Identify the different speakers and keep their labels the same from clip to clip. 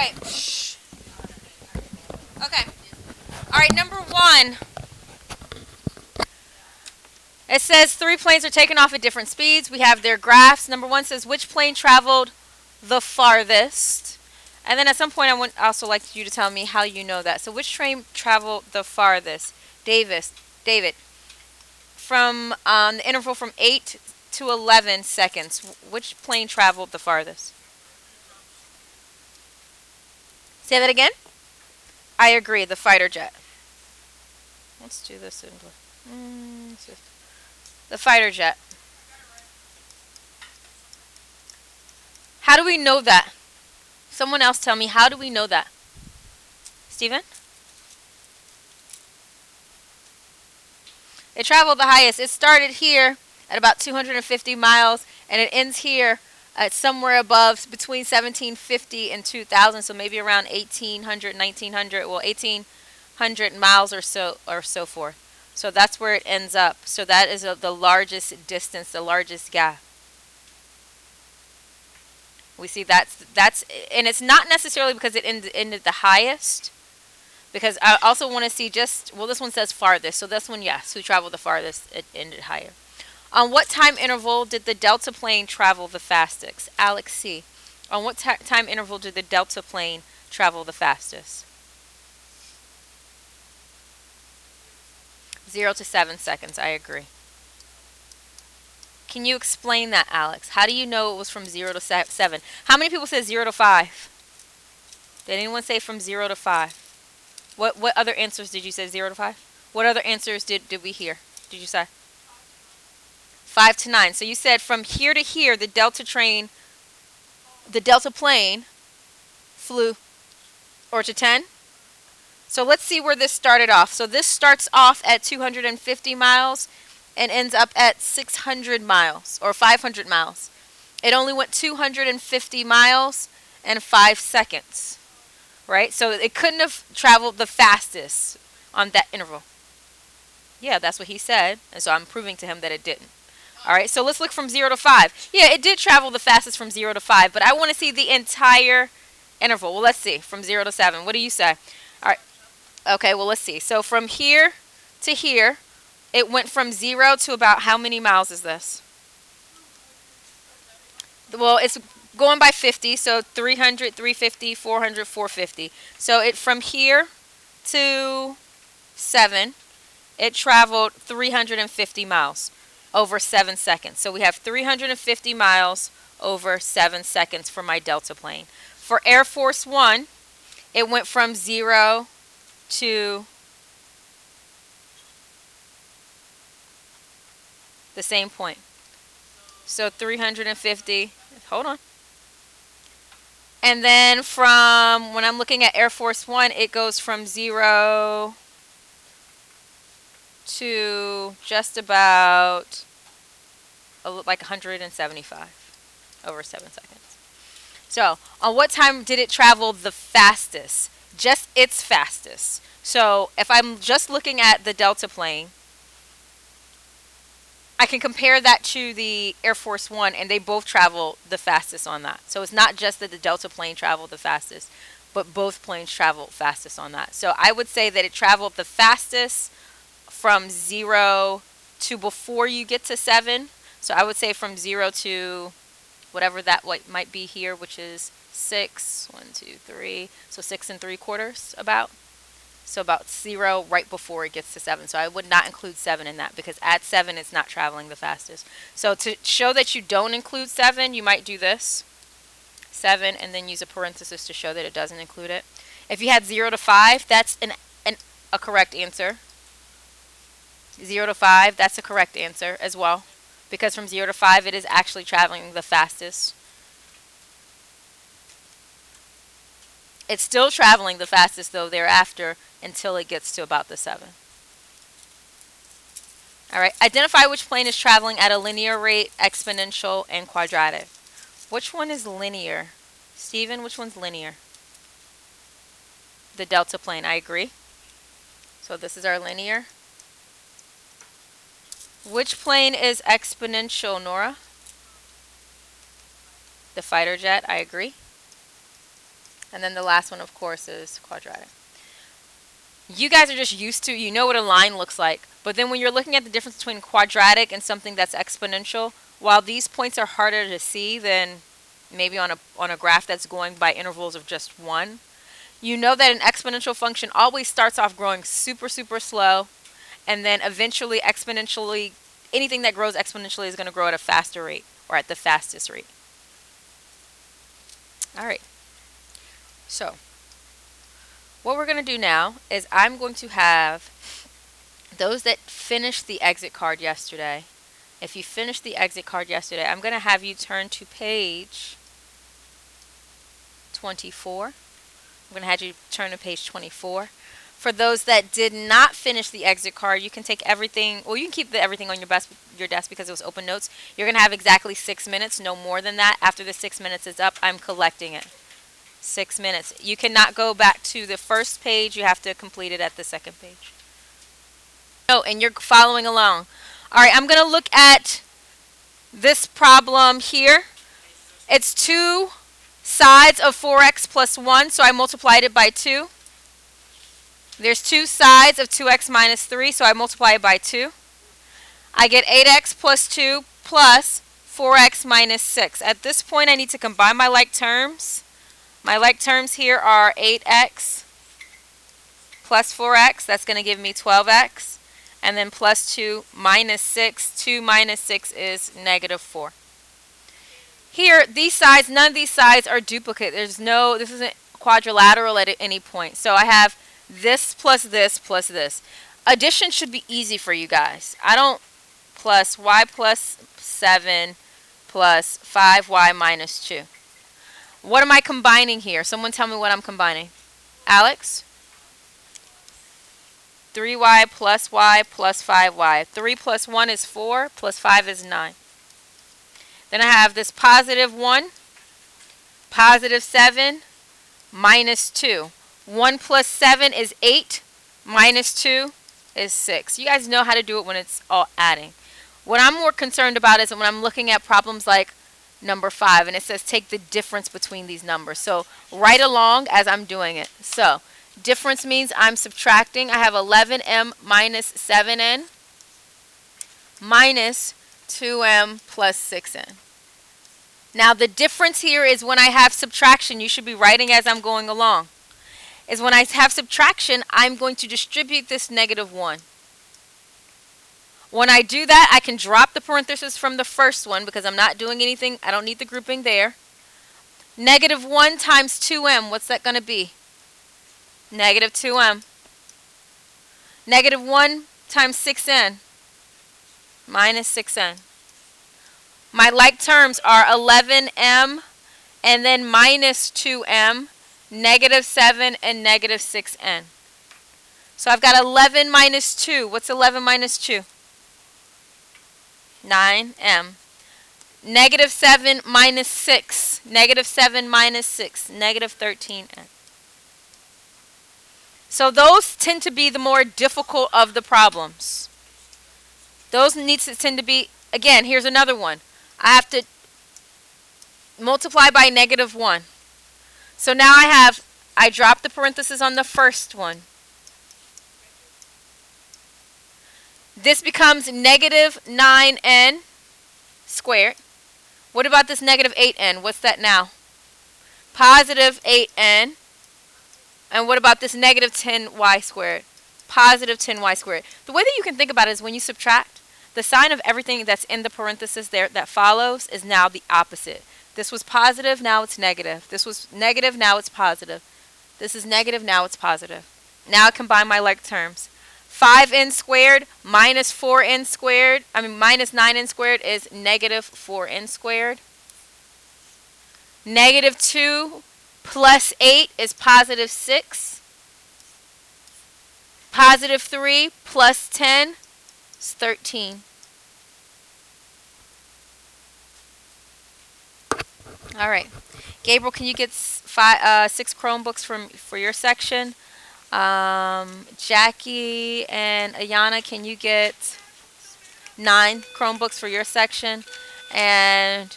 Speaker 1: right. Shh. Okay. All right, number 1. It says 3 planes are taken off at different speeds. We have their graphs. Number 1 says which plane traveled the farthest. And then at some point I would also like you to tell me how you know that. So which train traveled the farthest? David, from the interval from 8 to 11 seconds, which plane traveled the farthest? Say that again? I agree, the fighter jet. Let's do this in the fighter jet. How do we know that? Someone else tell me, how do we know that? Steven? It traveled the highest. It started here at about 250 miles, and it ends here at somewhere above between 1750 and 2000, so maybe around 1800, 1900, well, 1800 miles or so forth. So that's where it ends up. So that is the largest distance, the largest gap. We see that's and it's not necessarily because it ended the highest. Because I also want to see just, well, this one says farthest. So this one, yes, who traveled the farthest, it ended higher. On what time interval did the Delta plane travel the fastest? Alex C. On what time interval did the Delta plane travel the fastest? 0 to 7 seconds, I agree. Can you explain that, Alex? How do you know it was from 0 to 7? How many people said 0 to 5? Did anyone say from 0 to 5? What other answers did you say? 0 to 5? What other answers did we hear? Did you say? 5 to 9. So you said from here to here, the Delta plane flew, or to 10? So let's see where this started off. So this starts off at 250 miles and ends up at 600 miles or 500 miles. It only went 250 miles and 5 seconds. Right? So it couldn't have traveled the fastest on that interval. Yeah, that's what he said. And so I'm proving to him that it didn't. All right, so let's look from 0 to 5. Yeah, it did travel the fastest from 0 to 5, but I want to see the entire interval. Well, let's see. From 0 to 7. What do you say? All right. Okay, well, let's see. So from here to here, it went from 0 to about how many miles is this? Well, it's going by 50, so 300, 350, 400, 450. So it from here to 7, it traveled 350 miles over 7 seconds. So we have 350 miles over 7 seconds for my Delta plane. For Air Force One, it went from 0 to the same point. So 350, hold on. And then from, when I'm looking at Air Force One, it goes from 0 to just about like 175 over 7 seconds. So on what time did it travel the fastest? Just its fastest. So if I'm just looking at the Delta plane, I can compare that to the Air Force One, and they both travel the fastest on that. So it's not just that the Delta plane traveled the fastest, but both planes traveled fastest on that. So I would say that it traveled the fastest from 0 to before you get to 7. So I would say from 0 to whatever that might be here, which is 6, 1, 2, 3. So 6 3/4 about. So about 0 right before it gets to 7. So I would not include 7 in that because at 7 it's not traveling the fastest. So to show that you don't include 7, you might do this. 7 and then use a parenthesis to show that it doesn't include it. If you had 0 to 5, that's a correct answer. 0 to 5, that's a correct answer as well. Because from 0 to 5 it is actually traveling the fastest. It's still traveling the fastest though thereafter until it gets to about the 7. Alright, identify which plane is traveling at a linear rate, exponential, and quadratic. Which one is linear? Steven, which one's linear? The Delta plane, I agree. So this is our linear. Which plane is exponential, Nora? The fighter jet, I agree. And then the last one, of course, is quadratic. You guys are just used to, you know what a line looks like. But then when you're looking at the difference between quadratic and something that's exponential, while these points are harder to see than maybe on a graph that's going by intervals of just 1, you know that an exponential function always starts off growing super, super slow, and then eventually exponentially, anything that grows exponentially is going to grow at a faster rate, or at the fastest rate. All right. So what we're going to do now is I'm going to have those that finished the exit card yesterday. If you finished the exit card yesterday, I'm going to have you turn to page 24. I'm going to have you turn to page 24. For those that did not finish the exit card, you can take everything, well, you can keep everything on your desk because it was open notes. You're going to have exactly 6 minutes, no more than that. After the 6 minutes is up, I'm collecting it. 6 minutes. You cannot go back to the first page. You have to complete it at the second page. Oh, and you're following along. All right, I'm going to look at this problem here. It's 2 sides of 4x plus 1, so I multiplied it by 2. There's 2 sides of 2x minus 3, so I multiply it by 2. I get 8x plus 2 plus 4x minus 6. At this point, I need to combine my like terms. My like terms here are 8x plus 4x. That's going to give me 12x. And then plus 2 minus 6. 2 minus 6 is negative 4. Here, these sides, none of these sides are duplicate. This isn't quadrilateral at any point. So I have this plus this plus this. Addition should be easy for you guys. I don't plus y plus 7 plus 5y minus 2. What am I combining here? Someone tell me what I'm combining. Alex? 3y plus 5y. 3 plus 1 is 4, plus 5 is 9. Then I have this positive 1, positive 7, minus 2. 1 plus 7 is 8, minus 2 is 6. You guys know how to do it when it's all adding. What I'm more concerned about is when I'm looking at problems like number 5, and it says take the difference between these numbers. So right along as I'm doing it. So difference means I'm subtracting. I have 11m minus 7n minus 2m plus 6n. Now the difference here is when I have subtraction, you should be writing as I'm going along, is when I have subtraction, I'm going to distribute this negative 1. When I do that, I can drop the parenthesis from the first one because I'm not doing anything. I don't need the grouping there. Negative 1 times 2m, what's that going to be? Negative 2m. Negative 1 times 6n, minus 6n. My like terms are 11m and then minus 2m, negative 7, and negative 6n. So I've got 11 minus 2. What's 11 minus 2? 9m. Negative 7 minus 6. Negative 7 minus 6. Negative 13n. So those tend to be the more difficult of the problems. Those tend to be, again, here's another one. I have to multiply by negative 1. So now I drop the parenthesis on the first one. This becomes negative 9n squared. What about this negative 8n? What's that now? Positive 8n. And what about this negative 10y squared? Positive 10y squared. The way that you can think about it is when you subtract, the sign of everything that's in the parenthesis there that follows is now the opposite. This was positive, now it's negative. This was negative, now it's positive. This is negative, now it's positive. Now I combine my like terms. 5n squared minus 4n squared, minus 9n squared is negative 4n squared. Negative 2 plus 8 is positive 6. Positive 3 plus 10 is 13. All right. Gabriel, can you get 6 Chromebooks for your section? Jackie and Ayana, can you get 9 Chromebooks for your section? And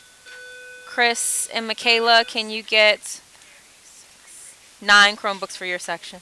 Speaker 1: Chris and Michaela, can you get 9 Chromebooks for your section.